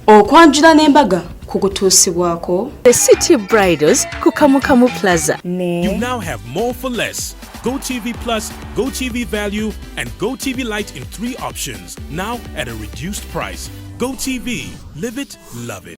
okwanjula n'embaga kukutuusibwako. The City Bridals ku Kamukamu Plaza. You now have more for less. GoTV Plus, GoTV Value, and GoTV Lite in 3 options. Now at a reduced price. GoTV. Live it, love it.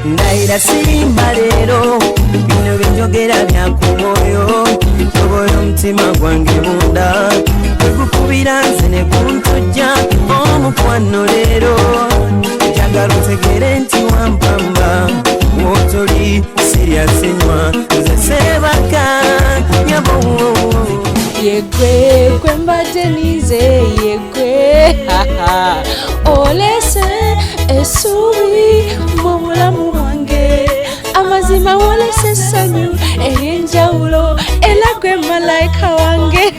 Naira simba lero bino binjogera byakumoyo toboyo mtima gwange munda kwekukubira nze ne kuntujja omukwano lero njagala otegere nti wampamba wotoli siryasenywa nze sebaka nyabo Yegwe kwembadde nize yegwe olese essuubi mu bulamu bwange amazima wolese essanyu ery'enjawulo era gwe malayika wange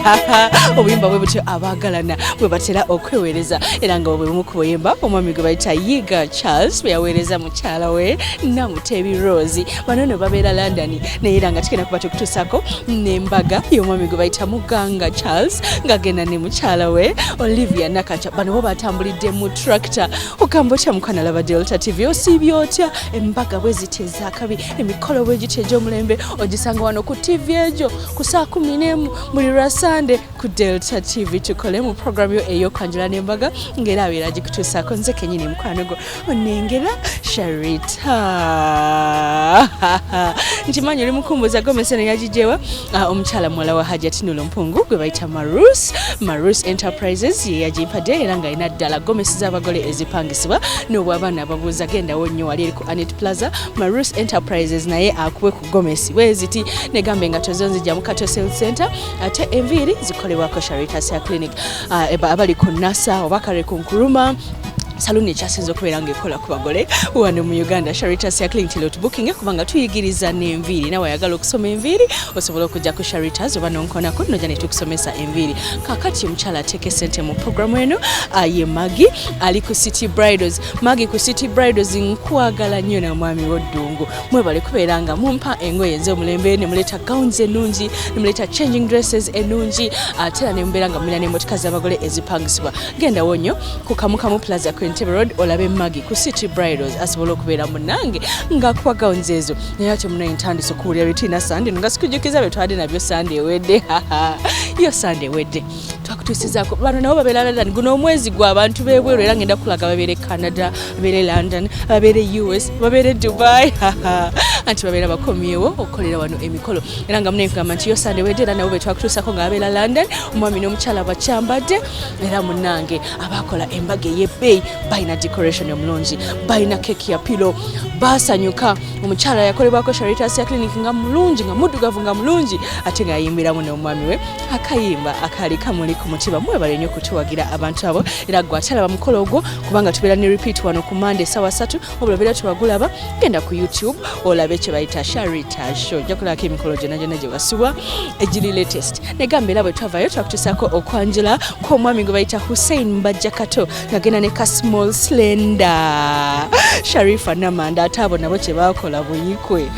obuyimba bwe butyo abaagalana bwe batera okweweereza era nga bwe bumu ku buyimba omwami gwe bayita Yiga Charles bwe yaweereza mukyala we Namutebi Rose bano no babeera London naye era nga tugenda kuba tukutuusako n'embaga y'omwami gwe bayita Muganga Charles ng'agenda ne mukyala we Olivia Nakacha bano bo batambulidde mu tractor okamba otya mukwana laba Delta TV osiibye otya embaga bwe ziteeza akabi emikolo bwe gitya egy'omulembe ogisanga wano ku TV ejo ku saa 11 buli lwa Sunday ku Delta TV tukole mu program yo ey'okwanjula n'embaga ng'era abeera agikutuusako nze kennyini mukwano gwo onengera Sharita nkimanyi oli mukumbuza gomese ne yagijewa omukyala muwala wa Hajati Nulo Mpungu gwe bayita Marus Enterprises ye yagimpadde era nga alina ddala gomesi z'abagole ezipangisibwa n'obw'abaana ababuuza gendawo nnyo wali eri ku Anet Plaza Marus Enterprises naye akuwe ku gomesi weziti negambe nga tozo nzija mu Kato Health Center ate enviiri zikolebwako Sharita Hair Clinic abali ku Nasa oba kale ku Nkuruma saluni ekyasinze okubeera ng'ekola ku bagole wano mu Uganda Sharita Hair Clinic lero tubooking kubanga tuyigiriza n'enviiri nawe ayagala okusoma enviiri osobola okujja ku Sharita's oba n'onkonako nojja ne tukusomesa enviiri kakati omukyala ateeke ssente mu programu eno ye Maggie ali ku City Bridals Maggie ku City Bridals nkwagala nnyo na mwami w'oddungu mwebale kubeera nga mumpa engoye ez'omulembe ne muleeta gowns ennungi ne muleeta changing dresses ennungi ate era ne mubeera nga mulina n'emmotoka z'abagole ezipangisibwa gendawo nnyo ku Kamukamu Plaza Entebbe Road olabe Maggie ku City Bridals asobola okubeera munange ng'akuwa gowns ezo naye ate munaye ntandise okuwulira bitina Sunday nga sikujukiza bye twadde nabyo Sunday ewedde yo Sunday ewedde twakutuusizaako bano nabo babeera London guno omwezi gwa abantu b'ebweru era ngenda kulaga babeere Canada babeere London babeere US babeere Dubai anti babeera bakomyewo okukolera wano emikolo era nga munaye nkugamba nti yo Sunday ewedde era nabo be twakutuusako nga babeera London omwami n'omukyala bakyambadde era munange abaakola embaga ey'ebbeeyi balina decoration omulungi balina keki ya pilo basanyuka omukyala yakolebwako Sharita Hair Clinic nga mulungi nga muddugavu nga mulungi ate ng'ayimbiramu n'omwami we akayimba akali kamuli ku mutima mwebale nnyo kutuwagira abantu abo era gwe atalaba mukolo ogwo kubanga tubeera ne repeat wano ku Monday sawa 3 obula beera tuwagulaba genda ku YouTube olabe kye bayita Sharita Show jakulako emikolo gyonna gye wasubwa egiri latest negamba era bwe twavayo twakutuusako okwanjula kw'omwami gwe bayita Hussein Mbajja Kato ng'agenda ne ka small slender Sharifa Namanda ate abo nabo kye baakola buyikwe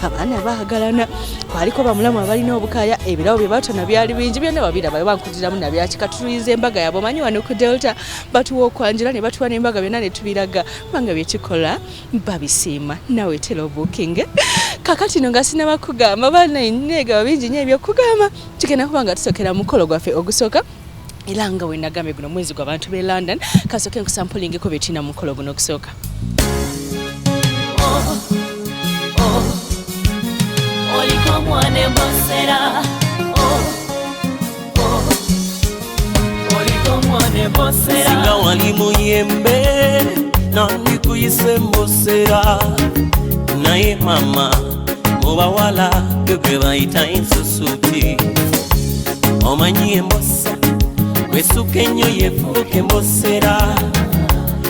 abaana baagalana kwaliko bamulamu abalina obukaya ebirawo bye batona byali bingi byonna babiraba bankutiramu nabyakikatuliza embaga yabo manyi wano ku Delta batuwa okwanjula ne batuwa n'embaga byonna ne tubiraga banga byekikola babisiima nawe telo booking kakati no nga sinaba kugamba baana innega bingi nnyo ebyokugamba tugenda kuba nga tusokera mukolo gwaffe ogusooka era nga we nagambe guno mwezi gw'abantu b'e London kasooke nkusampulingeko byetina mukolo guno ogusooka Singa wali muyembe nandi kuyise mbosera naye mama mubawala gwe bayita ensusuti omanyi embosa wesuka ennyo yefuuka embosera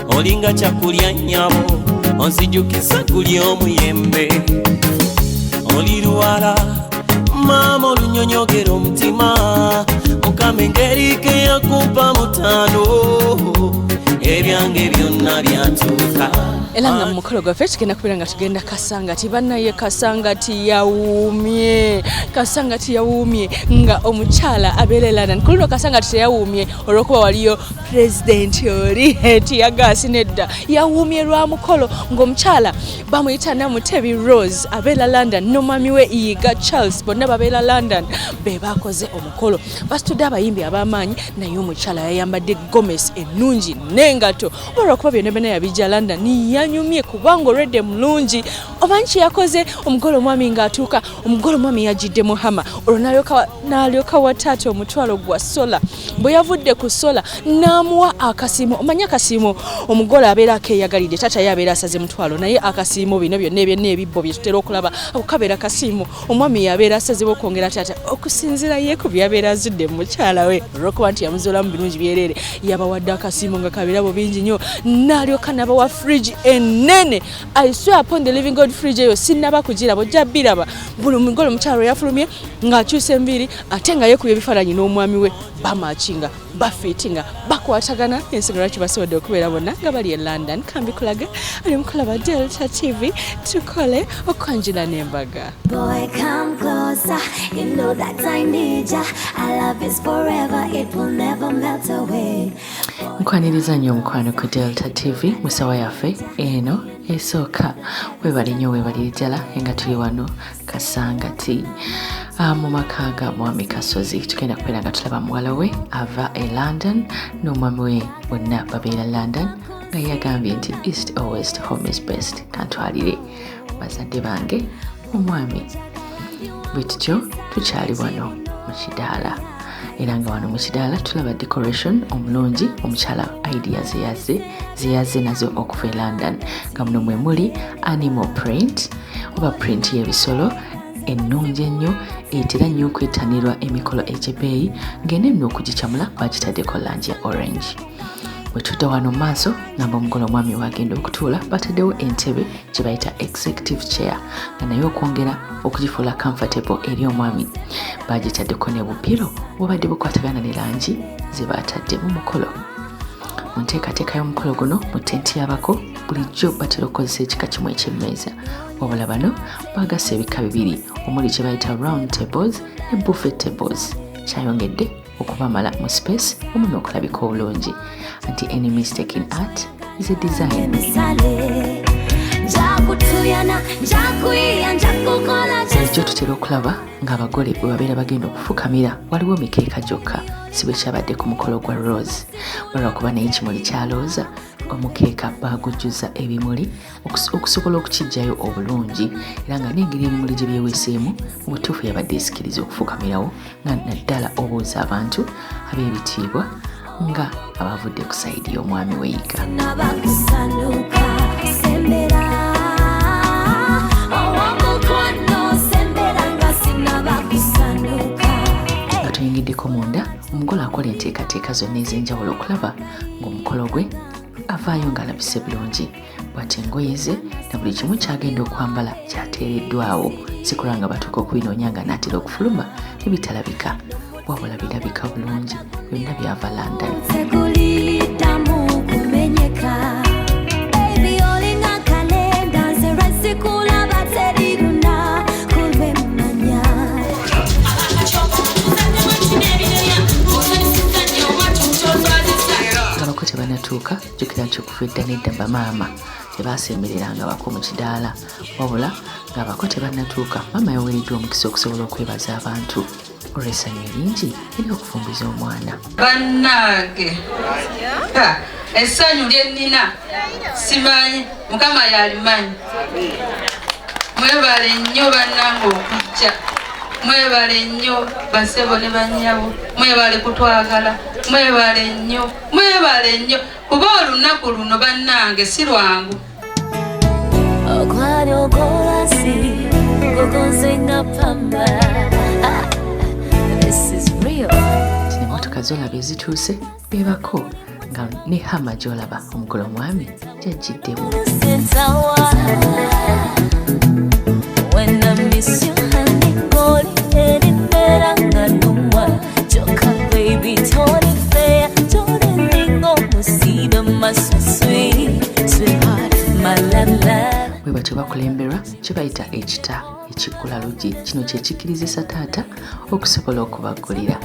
olinga kyakulya nnyabo onzijukiza kulya omuyembe oli luwala mama olunyonyogera omutima mukama engeri ke yakupa mutano ebyange byonna byatuuka. Era nga mukolo gwaffe tugenda kubeera nga tugenda Kasangati. Bannaye Kasangati yawuumye. Kasangati yawuumye nga omukyala abeera London. Ku luno Kasangati teyawuumye olw'okuba waliyo pulezidenti oli tiyagaasi nedda. Yawuumye lwa mukolo ng'omukyala bamuyita Namutebi Rose abeera London n'omwami we Yiga Charles bonna babeera London be bakoze omukolo. Basitudde abayimbi ab'amaanyi naye omukyala yayambadde gomesi ennungi n'engato. Olw'okuba byonna byonna yabijja London yanyumye kubanga olwedde mulungi. Omanyi kye yakoze omugolo omwami ng'atuuka omugolo omwami yajjidde Muhama olwo n'alyoka wa taata omutwalo gwa sola. Bwe yavudde ku sola n'amuwa akasiimo. Omanyi akasiimo omugolo abeera akeeyagalidde taata ye abeera asaze mutwalo naye akasiimo bino byonna ebibbo bye tutera okulaba kabeera akasiimo omwami yabeera asazebwa okwongera taata okusinziira ye ku byabeera azudde mu mukyala we olw'okuba nti yamuzoolamu birungi byereere yabawadde akasiimo nga kabirabo bingi nnyo n'alyoka n'abawa fridge enene. I swear upon the living God fridge eyo sinnaba kugiraba ojja biraba buli mugolo omukyala we yafulumye ng'akyusa enviiri ate nga yeekubye ebifaananyi n'omwami we bamaakinga bafiitinga bakwatagana ensonga lwaki basobodde okubeera bonna nga bali e London. Kambikulaga ali mukulaba Delta TV tukole okwanjula n'embaga. Boy, come closer, you know that I need ya. Our love is forever, it will never melt away. Nkwaniriza nnyo omukwano ku Delta TV musawa yaffe eno esooka webali nnyo webali ddala nga tuli wano Kasangati mu maka ga mwami Kasozi. Tugenda kubeera nga tulaba muwala we ava e London n'omwami we bonna babeera London nga yagambye nti east or west home is best. Kantwalire bazadde bange omwami bwe tutyo tukyali wano mu kidaala era nga wano mu kidaala tulaba decoration omulungi omukyala idea zeyazze nazo okuva e London nga muno mwe muli animal print oba print y'ebisolo ennungi ennyo etera nnyo okwetanirwa emikolo egy'ebbeeyi ng'ene nno okugicamula bagitaddeko langi ya orange. Bwe tudda wano mu maaso ngamba omugolo omwami wagenda okutuula bataddewo entebe gye bayita executive chair nga naye okwongera okugifuula comfortable eri omwami bagitaddeko ne bupiro bwobadde bukwatagana ne langi ze batadde mu mukolo. Mu nteekateeka y'omukolo guno mu tenti y'abako bulijjo batera okukozesa ekika kimu eky'emmeeza wabula bano baagasa ebika bibiri omuli kye bayita round tables ne buffet tables kyayongedde okubamala mu space omuli okulabika obulungi anti any mistake in art is a design. Ejjo tutera okulaba ng'abagole bwe babeera bagenda okufukamira waliwo mikeeka gyokka si bwe kyabadde ku mukolo gwa Rose olw'okuba naye ekimuli kya Rosa omukeeka baagujjuza ebimuli okusobola okukijjayo obulungi era nga n'engeri ebimuli gye byeweeseemu mu butuufu yabadde esikiriza okufukamirawo nga naddala obuuza abantu ab'ebitiibwa nga abavudde ku sayidi y'omwami we Yiga. Nga tuyingiddeko munda omugole akola enteekateeka zonna ez'enjawulo okulaba ng'omukolo gwe avaayo ng'alabise bulungi bw'ate engoye ze na buli kimu kyagenda okwambala kyateereddwawo sikulwa nga batuuka okubinoonya nga n'atera okufuluma ebitalabika wabula birabika bulungi byonna byava London. Abako tebanatuuka jjukira nti okuva edda nedda bamaama tebaasembereranga bako mu kidaala wabula ng'abako tebanatuuka maama yaweereddwa omukisa okusobola okwebaza abantu olw'essanyu eringi eri okufumbiza omwana. Bannange essanyu lye nnina simanyi Mukama yalimanyi. Mwebale nnyo bannange okujja, mwebale nnyo basebo ne bannyabo, mwebale kutwagala, mwebale nnyo kuba olunaku luno bannange si lwangu. Emmotoka z'olaba ezituuse beebako nga ne hama gy'olaba omugolo omwami gy'ajjiddemu. Baby okulemberwa kye bayita ekita ekiggula luggi. Kino kye kikirizisa taata okusobola okubaggulira.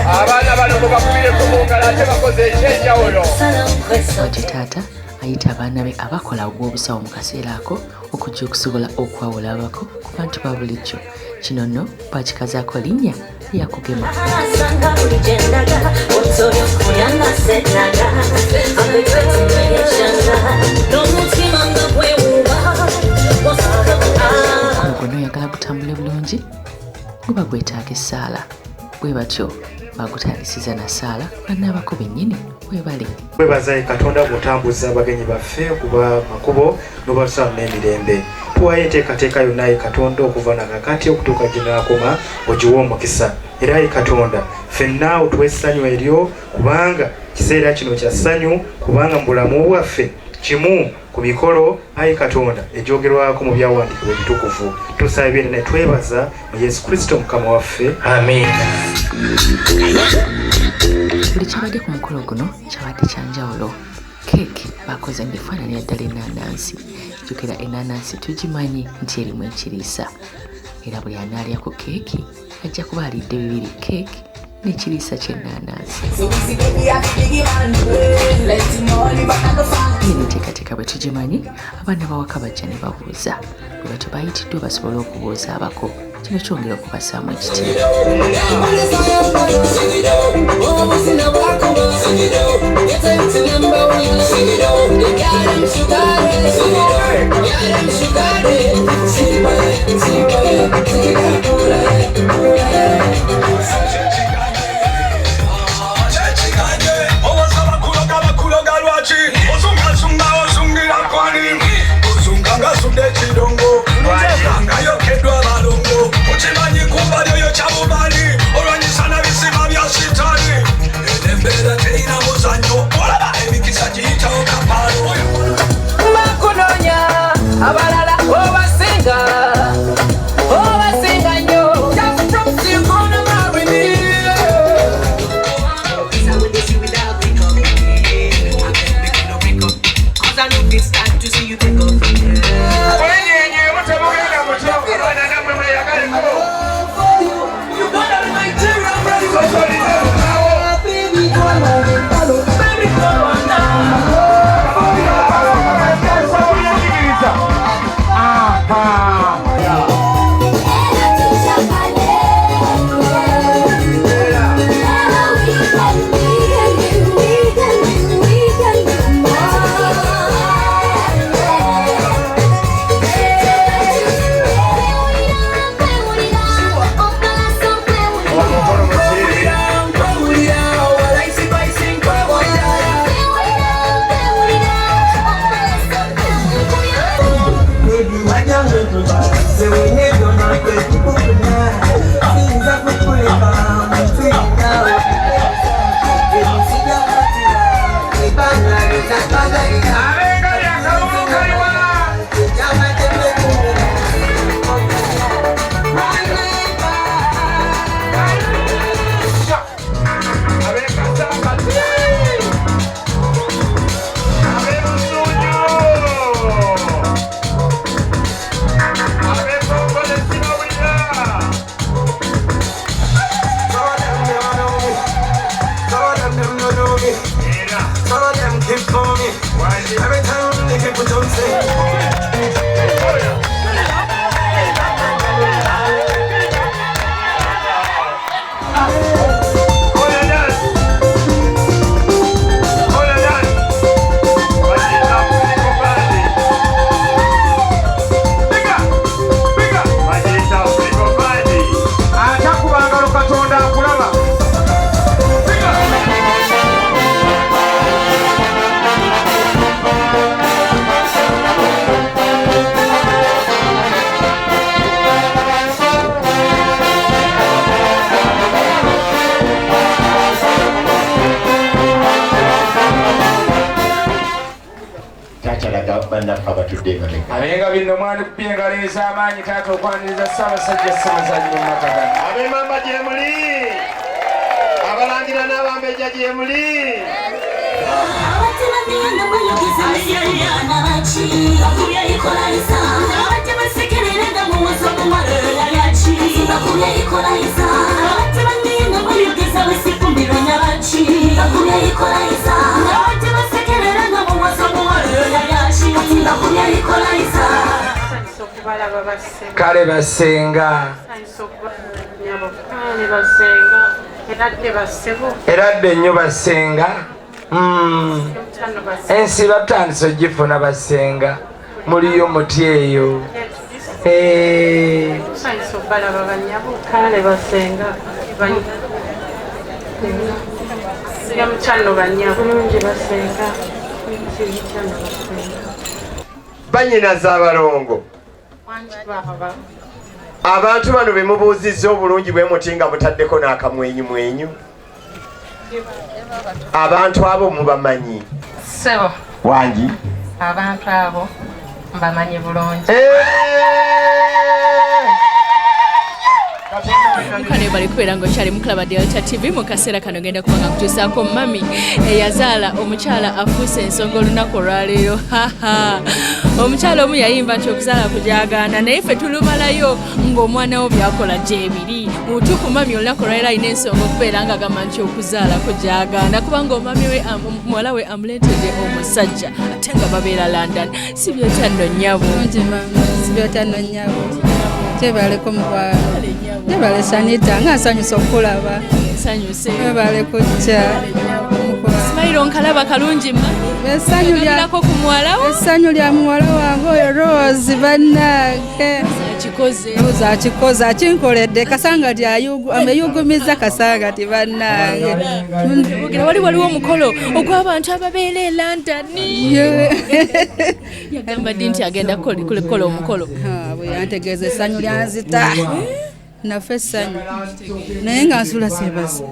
Abaana bano bakubire ku mungala ate bakoze ekyenjawulo. Bw'atyo taata ayita abaana be abakola ogw'obusawo mu kaseera ako okujja okusobola okwawula abako ku bantu ba bulijjo. Kino nno bakikazaako linnya lyakugema. Omugono oyagala gutambule bulungi guba gwetaaga essaala. Bwe batyo bagutandisiza na ssaala bannaabako bennyini webale. Webazaye Katonda bw'otambuza abagenyi baffe kuba makubo n'obatusaba n'emirembe. Tuwayo enteekateeka yonna ye Katonda okuva na kakati okutuuka gye naakoma ogiwe omukisa. Era ye Katonda ffenna otuwe essanyu eryo kubanga kiseera kino kya ssanyu kubanga mu bulamu bwaffe kimu ku mikolo ayi Katonda egyogerwako mu byawandiikibwa ebitukuvu. Tusabye ne twebaza mu Yesu Kristo Mukama waffe. Amen. Buli kyabadde ku mukolo guno kyabadde kya njawulo. Keeki bakoze mu bifaananyi ddala ennaanansi. Jjukira ennaanansi tugimanyi nti erimu ekiriisa. Era buli anaalya ku keeki ajja kuba alidde bibiri, keeki n'ekiriisa ky'ennaanansi. Eno enteekateeka bwe tugimanyi, abaana bawaka bajja ne babuuza. Bwe batyo bayitiddwa basobole okubuuza abako. Kino kyongera okubasaamu ekitiibwa. Abenga bino mwana kupiengaliriza amaanyi taata okwaniriza Ssaabasajja Ssemazaalira Omumaka. Ab'Emmamba gye muli, abalangira n'abambejja gye muli, Kale basenga eradde nnyo basenga ensi batandise ogifuna basenga muliyo muti eyo banyinaza abalongo abantu bano be mubuuzizza obulungi bwe muti nga mutaddeko n'akamwenyumwenyu abantu abo mubamanyi Sebo wangi abantu abo mbamanyi bulungi Mukane bali kubeera ng'okyali mukulaba Delta TV mu kaseera kano genda kubanga kutuusaako mami eyazaala omukyala afuuse ensonga olunaku olwaleero omukyala omu yayimba nti okuzaala kujagaana naye ffe tulumalayo ng'omwana wo byakola gyebiri mu butuufu mami olunaku olwaleero alina ensonga okubeera nga agamba nti okuzaala kujagaana kubanga omami we muwala we amuleetedde omusajja ate nga babeera London si byotya nno nnyabo si byotya nno nnyabo tebaleko mukwalo tebale Sanita nga nsanyusa okulaba tebale kujja Simairo nkalaba kalungi essanyu lya muwala wange oyo Rose bannange zakikoze akinkoledde Kasangati ameyugumiza Kasangati bannange waliwo omukolo ogw'abantu ababeera e London yagamba ddi nti agenda kukola omukolo bwe yantegeeza essanyu lyanzita naffe essanyu naye nga nsula seebase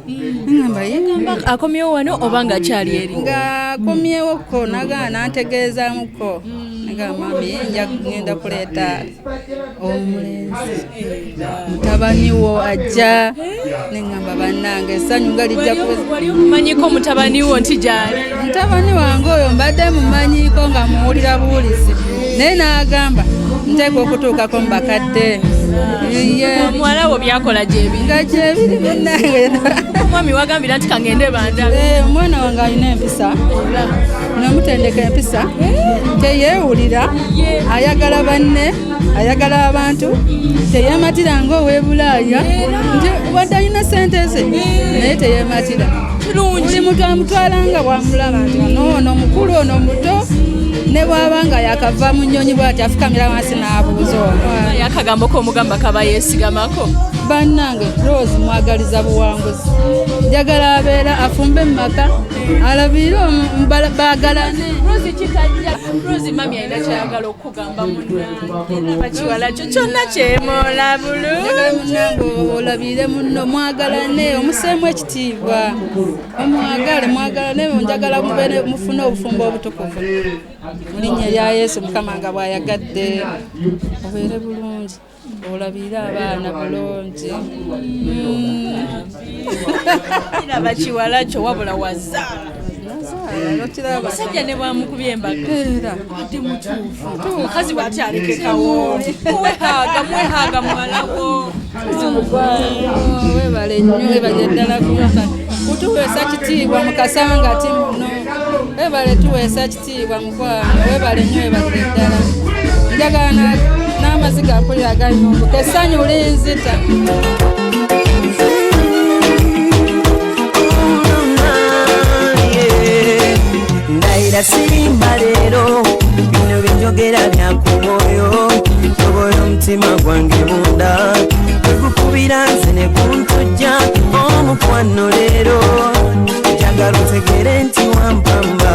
ngamba akomyewo wano oba nga akyali eri ng'akomyewoko nagaana antegeezaamuko nagamba mami ngenda kuleeta omulenzi mutabani wo ajja neŋŋamba bannange essanyu nga lijja wali omumanyiko mutabani wo nti gyali mutabani wange oyo mbadde mumanyiko nga muwulira buwulizi naye n'agamba nteeka okutuukako mu bakadde omuwala wo byakola gyebiri nga gyebiri bannange omwami wagambira nti kangende bandabe omwana wange alina empisa nomutendeka empisa teyeewulira ayagala banne ayagala abantu teyeematira ng'owebulaaya nti wadde alina sente ze naye teyeematira buli muntu amutwala nga bwamulaba nti ono mukulu ono muto ne bwaba nga yakava mu nnyonyi bw'ati afukamira wansi n'abuuza omwana yakagambo k'omugamba kaba yeesigamako bannange Rose mwagaliza buwanguzi njagala abeera afumbe mu maka alabire baagalane Rose mami alina kyayagala okugamba munnange bakiwala kyo kyonna kyemoola bulungi munnange olabire munno mwagalane omuseemu ekitiibwa mwagalane njagala mufune obufumbo obutukuvu mu linnya lya Yesu Mukama nga bw'ayagadde obeere bulungi olabire abaana bulungi kiraba kiwala kyo wabula wazaala omusajja ne bwamukubya embaga wadde mutuufu omukazi bw'atyalekekawo mwehaaga mwalawo webale nnyo webale ddala kutuweesa kitiibwa mu Kasangati muno webale tuweesa kitiibwa mukwano webale nnyo webale ddala njagala n'amaziga akulira agayumbuka essanyu linzita ndayira sirimba leero bino binjogera byakumwoyo tobola omutima gwange munda kwegukubira nze ne kuntujja omukwano leero njagala otegere nti wampamba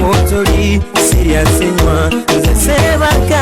wotoli siryasenywa nze sebaka